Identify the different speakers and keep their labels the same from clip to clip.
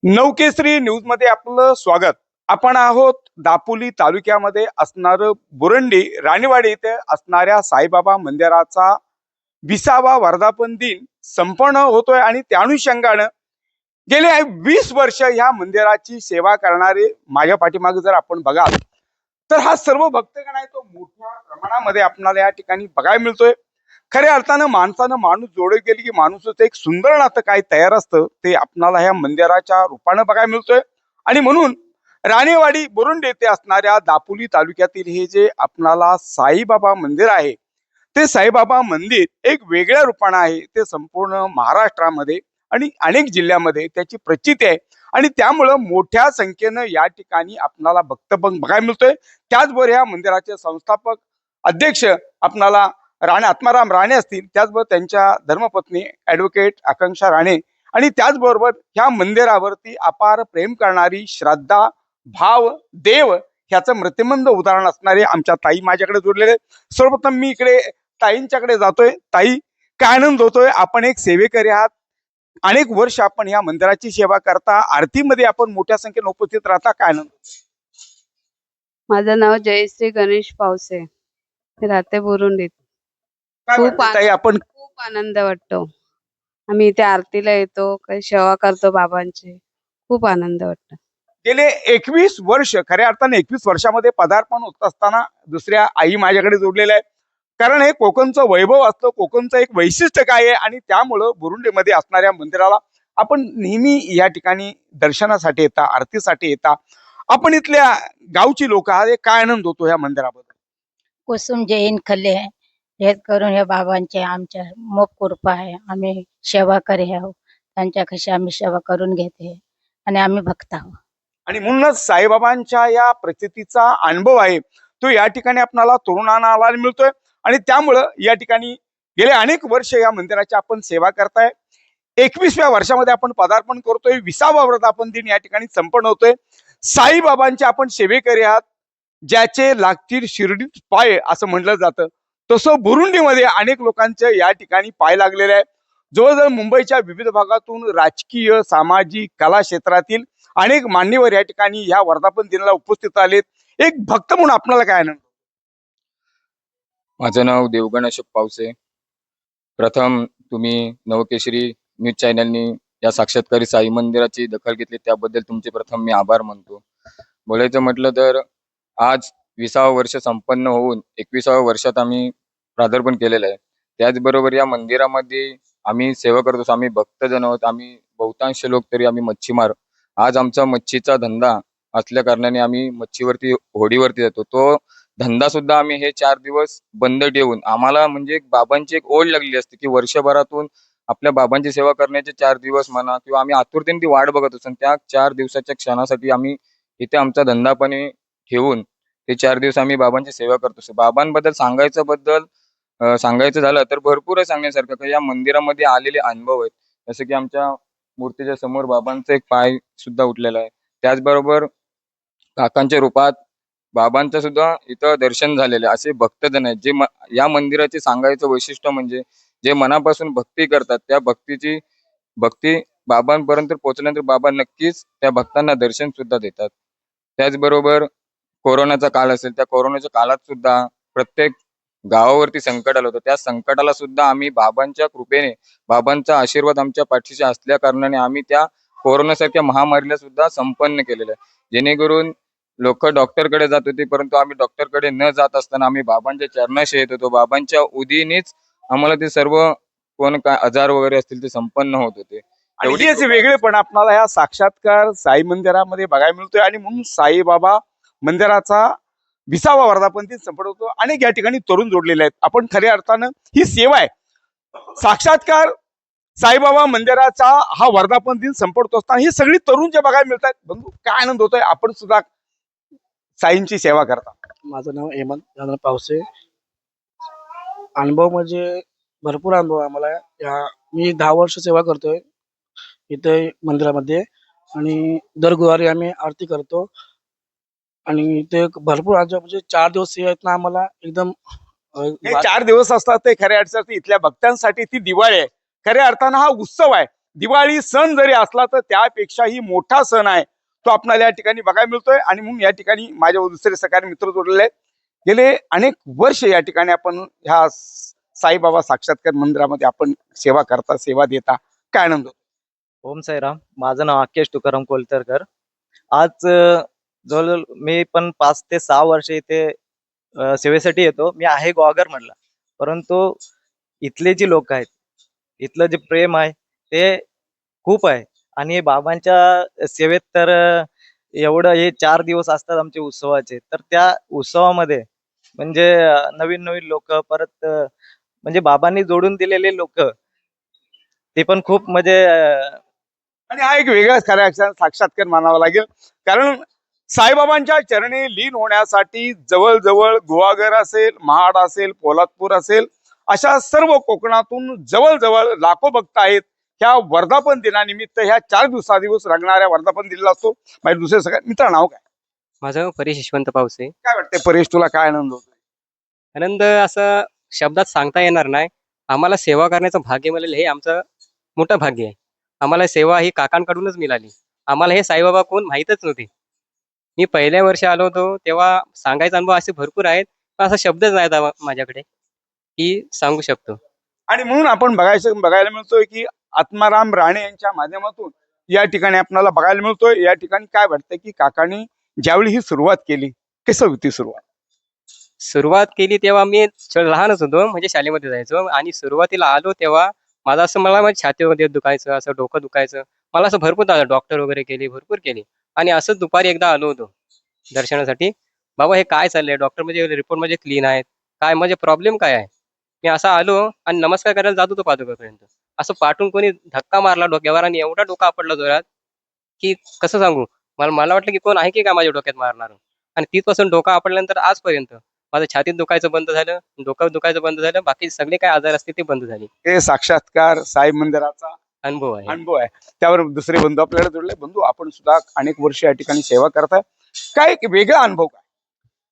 Speaker 1: नवकेसरी news मध्ये आपलं स्वागत. आपण आहोत दापोली तालुक्यामध्ये असणारं बुरंडी राणेवाडी इथे असणाऱ्या साईबाबा मंदिराचा 20वा वर्धापन दिन संपन्न होतोय आणि त्या अनुषंगानं गेले 20 वर्ष ह्या मंदिराची सेवा करणारे माझ्या पाठीमागे जर आपण बघाल तर हा सर्व भक्तगण आहे तो मोठ्या प्रमाणामध्ये आपल्याला या ठिकाणी बघायला मिळतोय. खऱ्या अर्थानं माणसानं माणूस जोडत गेली की माणूसच एक सुंदर नातं काय तयार असतं ते आपणाला ह्या मंदिराच्या रूपानं बघायला मिळतोय. आणि म्हणून राणेवाडी बोरुंड येथे असणाऱ्या दापोली तालुक्यातील हे जे आपणाला साईबाबा मंदिर आहे ते साईबाबा मंदिर एक वेगळ्या रूपानं आहे. ते संपूर्ण महाराष्ट्रामध्ये आणि अनेक जिल्ह्यामध्ये त्याची प्रचिती आहे आणि त्यामुळं मोठ्या संख्येनं या ठिकाणी आपणाला भक्त बघायला मिळतोय. त्याचबरोबर या मंदिराचे संस्थापक अध्यक्ष आपणाला राणे आत्माराम राणे असतील, त्याचबरोबर त्यांच्या धर्मपत्नी ऍडव्होकेट आकांक्षा राणे आणि त्याचबरोबर ह्या मंदिरावरती अपार प्रेम करणारी श्रद्धा भाव देव ह्याचं मृत्युमंद उदाहरण असणारे आमच्या ताई माझ्याकडे जोडलेले. सर्वप्रथम मी इकडे ताईंच्याकडे जातोय. ताई, काय आनंद होतोय, आपण एक सेवेकरी आहात, अनेक वर्ष आपण या मंदिराची सेवा करता, आरतीमध्ये आपण मोठ्या संख्येने उपस्थित राहता, काय आनंद?
Speaker 2: माझं नाव जयश्री गणेश पावसे, मी राहते बुरुंडीत.
Speaker 1: काय
Speaker 2: खूप
Speaker 1: वाटतं ताई, आपण
Speaker 2: खूप आनंद वाटतो. आम्ही इथे आरतीला येतो, काही सेवा करतो बाबांची. खूप आनंद वाटतो.
Speaker 1: गेले 21 वर्ष खऱ्या अर्थाने 21 वर्षामध्ये पदार्पण होत असताना दुसऱ्या आई माझ्याकडे जोडलेल्या आहेत. कारण हे कोकणचं वैभव असतं, कोकणचं एक वैशिष्ट्य काय आहे आणि त्यामुळं बुरुंडीमध्ये असणाऱ्या मंदिराला आपण नेहमी या ठिकाणी दर्शनासाठी येता, आरतीसाठी येता. आपण इथल्या गावची लोक आहात, काय आनंद होतो या मंदिराबद्दल?
Speaker 3: कुसुम जैन खल्ले हे करून या बाबांचे आमच्या मोप कृपा आहे. आम्ही सेवा करे आहोत, त्यांच्या कशी आम्ही सेवा करून घेते आणि आम्ही भक्त आहोत.
Speaker 1: आणि म्हणूनच साईबाबांच्या या प्रचितीचा अनुभव आहे तो या ठिकाणी आपल्याला तरुणांना मिळतोय आणि त्यामुळं या ठिकाणी गेले अनेक वर्ष या मंदिराची आपण सेवा करताय. 21व्या वर्षामध्ये आपण पदार्पण करतोय. 20वा वर्धापन दिन या ठिकाणी संपन्न होतोय. साईबाबांचे आपण सेवेकरी आहात, ज्याचे लागतील शिर्डीत पाय असं म्हटलं जातं. तसं बुरुंडीमध्ये अनेक लोकांचे या ठिकाणी पाय लागलेले आहे. जवळजवळ मुंबईच्या विविध भागातून राजकीय सामाजिक कला क्षेत्रातील अनेक मान्यवर या ठिकाणी ह्या वर्धापन दिनाला उपस्थित आलेत. एक भक्त म्हणून आपल्याला काय आनंद?
Speaker 4: माझं नाव देवगण अशोक पावसे. प्रथम तुम्ही नवकेशरी न्यूज चॅनलनी या साक्षात्कारी साई मंदिराची दखल घेतली त्याबद्दल तुमचे प्रथम मी आभार मानतो. बोलायचं म्हटलं तर आज 20वं वर्ष संपन्न होऊन 21व्या वर्षात आम्ही पदार्पण केलेलं आहे. त्याचबरोबर या मंदिरामध्ये आम्ही सेवा करतो. आम्ही भक्तजन आहोत. आम्ही बहुतांश लोक तरी आम्ही मच्छीमार. आज आमचा मच्छीचा धंदा असल्या कारणाने आम्ही मच्छीवरती होडीवरती जातो. तो धंदा सुद्धा आम्ही हे 4 दिवस बंद ठेवून आम्हाला म्हणजे बाबांची एक ओढ लागली असते की वर्षभरातून आपल्या बाबांची सेवा करण्याचे 4 दिवस म्हणा किंवा आम्ही आतुरतेने ती वाट बघत असतो. त्या 4 दिवसाच्या क्षणासाठी आम्ही इथे आमचा धंदापणे ठेवून ते 4 दिवस आम्ही बाबांची सेवा करतो. बाबांबद्दल सांगायचं झालं तर भरपूर आहे सांगण्यासारखं. या मंदिरामध्ये आलेले अनुभव आहेत. जसं की आमच्या मूर्तीच्या समोर बाबांचा एक पाय सुद्धा उठलेला आहे. त्याचबरोबर काकांच्या रूपात बाबांचं सुद्धा इथं दर्शन झालेलं आहे. असे भक्तजन आहेत जे या मंदिराचे सांगायचं वैशिष्ट्य म्हणजे जे मनापासून भक्ती करतात, त्या भक्ती बाबांपर्यंत पोहोचल्यानंतर बाबा नक्कीच त्या भक्तांना दर्शन सुद्धा देतात. त्याचबरोबर कोरोनाचा काळ असेल, त्या कोरोनाच्या काळात सुद्धा प्रत्येक गावावरती संकट आलं होतं. त्या संकटाला सुद्धा आम्ही बाबांच्या कृपेने, बाबांचा आशीर्वाद आमच्या पाठीशी असल्या कारणाने आम्ही त्या कोरोनासारख्या महामारीला सुद्धा संपन्न केलेलं आहे. जेणेकरून लोक डॉक्टरकडे जात होते, परंतु आम्ही डॉक्टरकडे न जात असताना आम्ही बाबांच्या चरणाशी येत होतो. बाबांच्या उदीनेच आम्हाला ते सर्व कोण काय आजार वगैरे असतील ते संपन्न होत होते.
Speaker 1: आणि हेच वेगळेपण आपल्याला या साक्षात्कार साई मंदिरामध्ये बघायला मिळतोय आणि म्हणून साईबाबा मंदिराचा 20वा वर्धापन दिन संपन्न होतो. अनेक या ठिकाणी तरुण जोडलेले आहेत. आपण खऱ्या अर्थानं ही सेवा आहे. साक्षात्कार साईबाबा मंदिराचा हा वर्धापन दिन संपत असताना ही सगळी तरुण जे बघायला मिळतात, बंधू काय आनंद होतोय, आपण सुद्धा साईंची सेवा करता.
Speaker 5: माझं नाव हेमंत पावसे. अनुभव म्हणजे भरपूर अनुभव आम्हाला. मी 10 वर्ष सेवा करतोय इथे मंदिरामध्ये आणि दर गुरुवारी आम्ही आरती करतो आणि ते भरपूर म्हणजे 4 दिवस सेवा आहेत ना आम्हाला एकदम
Speaker 1: हे 4 दिवस असतात ते खऱ्या अर्थाने इथल्या भक्तांसाठी ती दिवाळी आहे. खऱ्या अर्थानं हा उत्सव आहे. दिवाळी सण जरी असला तर त्यापेक्षाही मोठा सण आहे तो आपल्याला या ठिकाणी बघायला मिळतोय. आणि म्हणून या ठिकाणी माझे दुसरे सहकारी मित्र जोडलेले आहेत. गेले अनेक वर्ष या ठिकाणी आपण ह्या साईबाबा साक्षात्कार मंदिरामध्ये आपण सेवा करता, सेवा देता. काय आनंद होतो?
Speaker 6: ओम साईराम. माझं नाव अखेश तुकाराम कोलतरकर. आज जवळजवळ मी पण 5 ते 6 वर्ष इथे सेवेसाठी येतो. मी आहे गोवागर म्हणला, परंतु इथले जे लोक आहेत, इथलं जे प्रेम आहे ते खूप आहे. आणि बाबांच्या सेवेत तर एवढं हे 4 दिवस असतात आमचे उत्सवाचे, तर त्या उत्सवामध्ये म्हणजे नवीन नवीन लोक परत म्हणजे बाबांनी जोडून दिलेले लोक ते पण खूप म्हणजे
Speaker 1: आणि हा एक वेगळाच खऱ्या अर्थाने साक्षात्कार मानावा लागेल. कारण साईबाबांच्या चरणी लीन होण्यासाठी जवळजवळ गुहागर असेल, महाड असेल, पोलादपूर असेल, अशा सर्व कोकणातून जवळजवळ लाखो भक्त आहेत. ह्या वर्धापन दिनानिमित्त ह्या 4 दिवसादिवस रंगणाऱ्या वर्धापन दिनाला असतो. माझे दुसरे सगळ्यात मित्र नाव काय?
Speaker 7: माझं नाव परेश यशवंत पावसे.
Speaker 1: काय वाटतंय परेश, तुला काय आनंद होतो?
Speaker 7: आनंद असं शब्दात सांगता येणार नाही. आम्हाला सेवा करण्याचं भाग्य मिळालेलं हे आमचं मोठं भाग्य आहे. आम्हाला सेवा ही काकांकडूनच मिळाली. आम्हाला हे साईबाबा कोण माहीतच नव्हते. मी पहिल्या वर्षी आलो होतो तेव्हा सांगायचा अनुभव असे भरपूर आहेत, पण असा शब्दच नाही आता माझ्याकडे की सांगू शकतो.
Speaker 1: आणि म्हणून आपण बघायला मिळतोय की आत्माराम राणे यांच्या माध्यमातून या ठिकाणी आपल्याला बघायला मिळतोय. या ठिकाणी काय वाटतंय की काकांनी ज्यावेळी ही सुरुवात केली, कसं होती सुरुवात?
Speaker 7: सुरुवात केली तेव्हा मी लहानच होतो, म्हणजे शाळेमध्ये जायचो. आणि सुरुवातीला आलो तेव्हा मला असं मला माझ्या छातीमध्ये दुखायचं, असं डोकं दुखायचं. मला असं भरपूर झालं, डॉक्टर वगैरे केली, भरपूर केली. आणि असंच दुपारी एकदा आलो होतो दर्शनासाठी. बाबा हे काय चाललंय? डॉक्टर म्हणजे रिपोर्ट म्हणजे क्लीन आहेत, काय म्हणजे प्रॉब्लेम काय आहे? मी असा आलो आणि नमस्कार करायला जात होतो पादुकापर्यंत, असं पाठून कोणी धक्का मारला डोक्यावर आणि एवढा डोका आपडला जोरात की कसं सांगू. मला मला वाटलं की कोण आहे की काय माझ्या डोक्यात मारणार. आणि तिथपासून डोका आपडल्यानंतर आजपर्यंत माझं छातीत दुखायचं बंद झालं, डोकं दुखायचं बंद झालं, बाकी सगळे काय आजार असतील ते बंद झाले.
Speaker 1: हे साक्षात्कार साई मंदिराचा
Speaker 7: अनुभव आहे.
Speaker 1: अनुभव आहे. त्यावर दुसरे बंधू आपल्याला जोडले. बंधू, आपण सुद्धा अनेक वर्ष या ठिकाणी सेवा करताय, काय एक वेगळा अनुभव काय?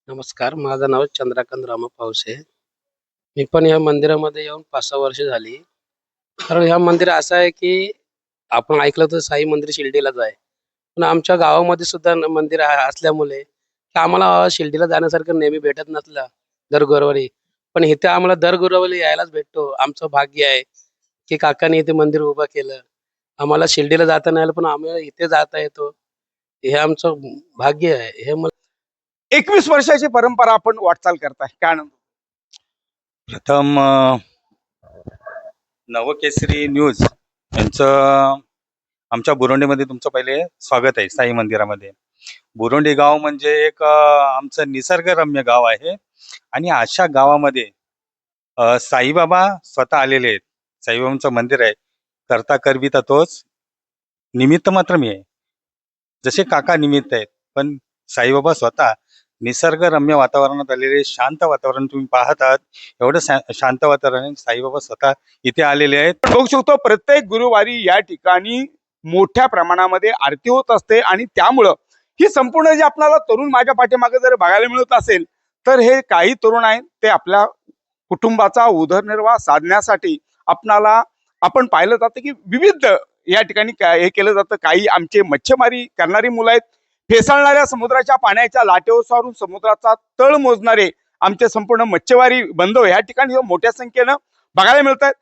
Speaker 5: नमस्कार, माझं नाव चंद्रकांत रामा पावसे. मी पण या मंदिरामध्ये येऊन 5-6 वर्ष झाली. कारण ह्या मंदिर असं आहे की आपण ऐकलं तर साई मंदिर शिर्डीलाच आहे, पण आमच्या गावामध्ये सुद्धा मंदिर असल्यामुळे की आम्हाला शिर्डीला जाण्यासारखं नेहमी भेटत नसलं दर गुरुवारी, पण इथे आम्हाला दर गुरुवारी यायलाच भेटतो. आमचं भाग्य आहे की काकाने इथे मंदिर उभं केलं. आम्हाला शिर्डीला जाता नाही आलं, पण आम्हाला इथे जाता येतो. हे आमचं भाग्य आहे. हे
Speaker 1: 21 वर्षाची परंपरा आपण वाटचाल करताय, काय आनंद?
Speaker 8: प्रथम नवकेसरी न्यूज यांचं आमच्या बुरोंडीमध्ये तुमचं पहिले स्वागत आहे साई मंदिरामध्ये. बुरोंडी गाव म्हणजे एक आमचं निसर्गरम्य गाव आहे. आणि अशा गावामध्ये साईबाबा स्वतः आलेले आहेत. साईबाबांचं मंदिर आहे. करता करविता तोच, निमित्त मात्र मी आहे. जसे काका निमित्त आहेत, पण साईबाबा स्वतः निसर्गरम्य वातावरणात आलेले, शांत वातावरण तुम्ही पाहत आहात. एवढं शांत वातावरण साईबाबा स्वतः इथे आलेले आहेत.
Speaker 1: आपण बघू शकतो प्रत्येक गुरुवारी या ठिकाणी मोठ्या प्रमाणामध्ये आरती होत असते. आणि त्यामुळं ही संपूर्ण जे आपल्याला तरुण माझ्या पाठीमागे जर बघायला मिळत असेल, तर हे काही तरुण आहेत ते आपल्या कुटुंबाचा उदरनिर्वाह साधण्यासाठी आपण पाहिलं जातं की विविध या ठिकाणी हे केलं जातं. काही आमचे मच्छीमारी करणारी मुलं आहेत, फेसाळणाऱ्या समुद्राच्या पाण्याच्या लाटेवर सारून समुद्राचा तळ मोजणारे आमचे संपूर्ण मच्छीमारी बंधू या ठिकाणी मोठ्या संख्येनं बघायला मिळतात.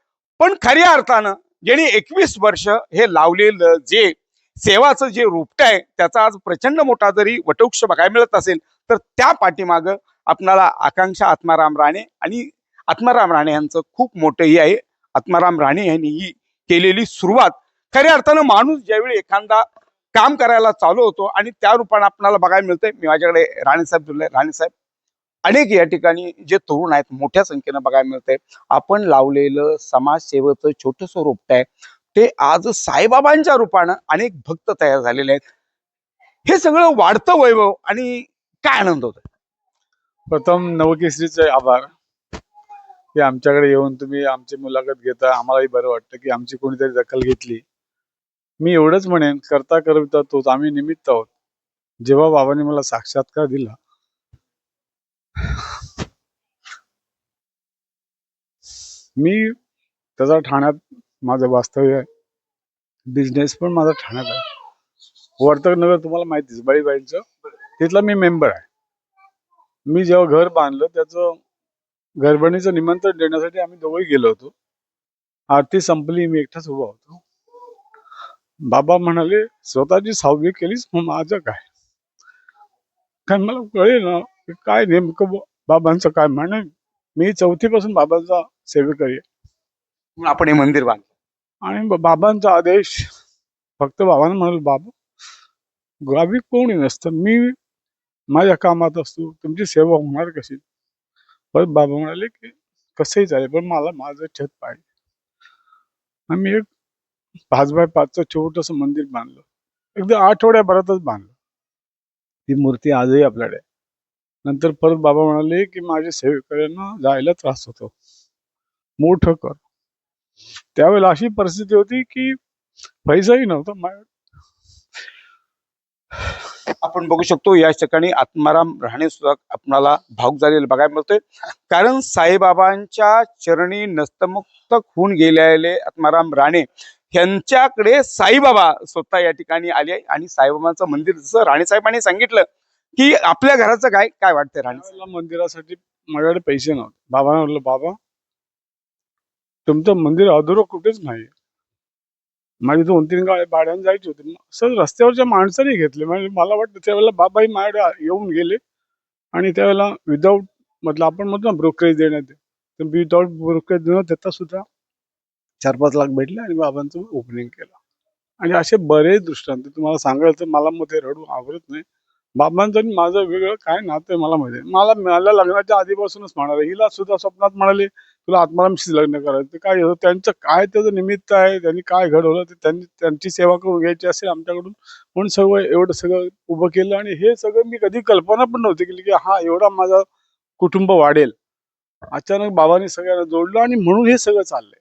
Speaker 1: पण खऱ्या अर्थानं ज्यांनी 21 वर्ष हे लावलेलं जे सेवाचं जे रोपट आहे, त्याचा आज प्रचंड मोठा जरी वटवृक्ष बघायला मिळत असेल, तर त्या पाठीमागं आपणाला आकांक्षा आत्माराम राणे आणि आत्माराम राणे यांचं खूप मोठं हे आहे. आत्माराम राणे यांनी ही केलेली सुरुवात, खऱ्या अर्थानं माणूस ज्यावेळी एखादा काम करायला चालू होतो आणि त्या रूपाने आपल्याला बघायला मिळतंय. मी माझ्याकडे राणेसाहेब जोडले. राणेसाहेब, अनेक या ठिकाणी जे तरुण आहेत मोठ्या संख्येनं बघायला मिळतंय. आपण लावलेलं समाजसेवेचं छोटंसं रोपट आहे, ते आज साईबाबांच्या रूपानं अनेक भक्त तयार झालेले आहेत. हे सगळं वाढतं वैभव आणि काय आनंद होतो?
Speaker 9: प्रथम नवकेसरीचे आभार की आमच्याकडे येऊन तुम्ही आमची मुलाखत घेता. आम्हालाही बरं वाटतं की आमची कोणीतरी दखल घेतली. मी एवढंच म्हणेन, करता करविता तोच, आम्ही निमित्त आहोत. जेव्हा बाबांनी मला साक्षात्कार दिला, मी त्याचा ठाण्यात माझं वास्तव्य आहे. बिझनेस पण माझा ठाण्यात आहे. वर्तक नगर तुम्हाला माहितीच, बळीबाईंचं, तिथला मी मेंबर आहे. मी जेव्हा घर बांधलं त्याचं गरबणीचं निमंत्रण देण्यासाठी आम्ही दोघंही गेलो होतो. आरती संपली, मी एकटाच उभा होतो. बाबा म्हणाले, स्वतःची 6वी केलीस, मग माझं काय? कारण मला कळेल ना की काय नेमकं बाबांचं काय म्हणे. मी 4थी पासून बाबांचा सेवेकरी आहे.
Speaker 1: म्हणून आपण हे मंदिर बांधलं.
Speaker 9: आणि बाबांचा आदेश, फक्त बाबांना म्हणाल, बाबा गावी कोणी नसतं, मी माझ्या कामात असतो, तुमची सेवा होणार कशी? परत बाबा म्हणाले की कसंही चालेल, पण मला माझं छत पाहिजे. आम्ही एक 5x5चं छोटंसं मंदिर बांधलं. अगदी आठवड्याभरातच बांधलं. ती मूर्ती आजही आपल्याकडे आहे. नंतर परत बाबा म्हणाले की माझ्या सेवेकऱ्यांना जायला त्रास होतो, मोठं कर. त्यावेळेला अशी परिस्थिती होती की पैसाही नव्हता माझ्याकडे.
Speaker 1: आपण बघू शकतो या ठिकाणी आत्माराम राणे सुद्धा आपणाला भाऊक झालेलं बघायला मिळतोय. कारण साईबाबांच्या चरणी नतमस्तक होऊन गेलेले आत्माराम राणे यांच्याकडे साईबाबा स्वतः या ठिकाणी आले आणि साईबाबांचं मंदिर, जसं राणे साहेबांनी सांगितलं की आपल्या घराचं काय काय वाटतंय राणे साहेब?
Speaker 9: त्यावेळेला मंदिरासाठी माझ्याकडे पैसे नव्हते. बाबांना म्हटलं, बाबा तुमचं मंदिर अधुरं कुठेच नाही. माझी 2-3 गाळे भाड्याने जायची होती. असं रस्त्यावरच्या माणसाने घेतले. म्हणजे मला वाटतं त्यावेळेला बाबाही माझ्याकडे येऊन गेले आणि त्यावेळेला विदाऊट म्हटलं, आपण म्हणतो ना ब्रोकरेज देण्यात, तर विदाऊट ब्रोकरेज न देता सुद्धा 4-5 लाख भेटले आणि बाबांचं ओपनिंग केलं. आणि असे बरेच दृष्टांत तुम्हाला सांगायचं तर मला मध्ये रडू आवरत नाही. बाबांचं आणि माझं वेगळं काय नातं आहे मला माहिती आहे. मला लग्नाच्या आधीपासूनच म्हणाले, हिला सुद्धा स्वप्नात म्हणाले तुला आत्मारामशीच लग्न करायचं. काय होतं त्यांचं, काय त्याचं निमित्त आहे, त्यांनी काय घडवलं ते त्यांची सेवा करून घ्यायची असेल आमच्याकडून म्हणून सगळं एवढं सगळं उभं केलं. आणि हे सगळं मी कधी कल्पना पण नव्हती केली की हा एवढा माझा कुटुंब वाढेल. अचानक बाबांनी सगळ्यांना जोडलं आणि म्हणून हे सगळं चाललंय.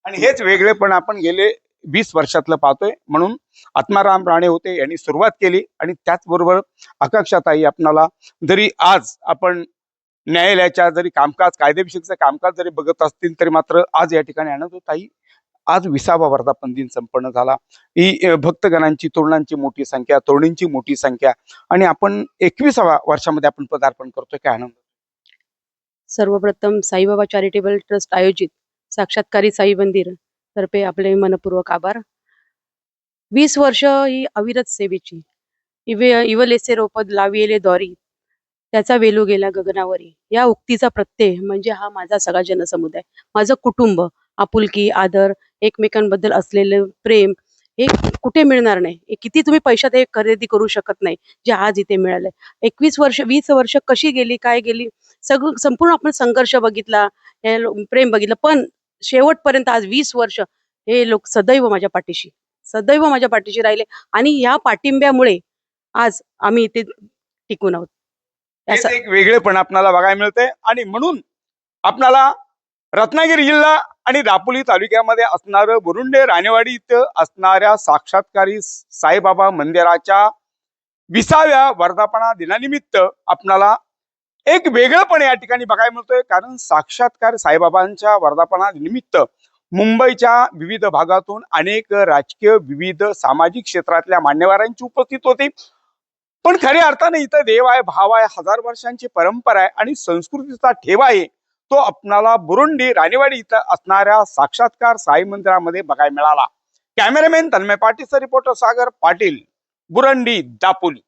Speaker 1: आणि हेच वेगळेपण आपण गेले 20 वर्षातलं पाहतोय. म्हणून आत्माराम राणे होते यांनी सुरुवात केली आणि त्याचबरोबर आकांक्षाताई आपणाला, जरी आज आपण न्यायालयाच्या जरी कामकाज, कायदेविषयीचं कामकाज जरी बघत असतील तरी मात्र आज या ठिकाणी आनंदताई, आज 20वा वर्धापन दिन संपन्न झाला. ही भक्तगणांची, तरुणांची मोठी संख्या, तरुणींची मोठी संख्या आणि आपण 21व्या वर्षामध्ये आपण पदार्पण करतोय. काय आनंद?
Speaker 2: सर्वप्रथम साईबाबा चॅरिटेबल ट्रस्ट आयोजित साक्षात्कारी साई मंदिर तर्फे आपले मनपूर्वक आभार. 20 वर्ष ही अविरत सेवेची, इवलेसे रोपद लाविले द्वारी त्याचा वेलू गेला गगनावरी, या उक्तीचा प्रत्यय म्हणजे हा माझा सगळा जनसमुदाय, माझं कुटुंब. आपुलकी, आदर, एकमेकांबद्दल असलेलं प्रेम हे कुठे मिळणार नाही. हे किती तुम्ही पैशात हे खरेदी करू शकत नाही जे आज इथे मिळालंय. 20 वर्ष कशी गेली, काय गेली, सगळं संपूर्ण आपण संघर्ष बघितला, प्रेम बघितलं, पण शेवटपर्यंत आज 20 वर्ष हे लोक सदैव माझ्या पाठीशी राहिले आणि या पाठिंब्यामुळे आज आम्ही इथे टिकून आहोत.
Speaker 1: हेच एक वेगळेपण आपल्याला बघायला मिळतंय. आणि म्हणून आपल्याला रत्नागिरी जिल्हा आणि दापोली तालुक्यामध्ये असणारं बुरुंडे राणेवाडी इथं असणाऱ्या साक्षात्कारी साईबाबा मंदिराच्या 20व्या वर्धापना दिनानिमित्त आपल्याला एक वेगळेपण या ठिकाणी बघायला मिळतोय. कारण साक्षात्कार साईबाबांच्या वर्धापना निमित्त मुंबईच्या विविध भागातून अनेक राजकीय, विविध सामाजिक क्षेत्रातल्या मान्यवरांची उपस्थित होती. पण खऱ्या अर्थाने इथं देव आहे, भाव आहे, 1000 वर्षांची परंपरा आहे आणि संस्कृतीचा ठेवा आहे, तो आपणाला बुरुंडी राणेवाडी इथं असणाऱ्या साक्षात्कार साई मंदिरामध्ये बघायला मिळाला. Cameraman Tanmay Patil, reporter Sagar Patil, Burundi, Dapoli.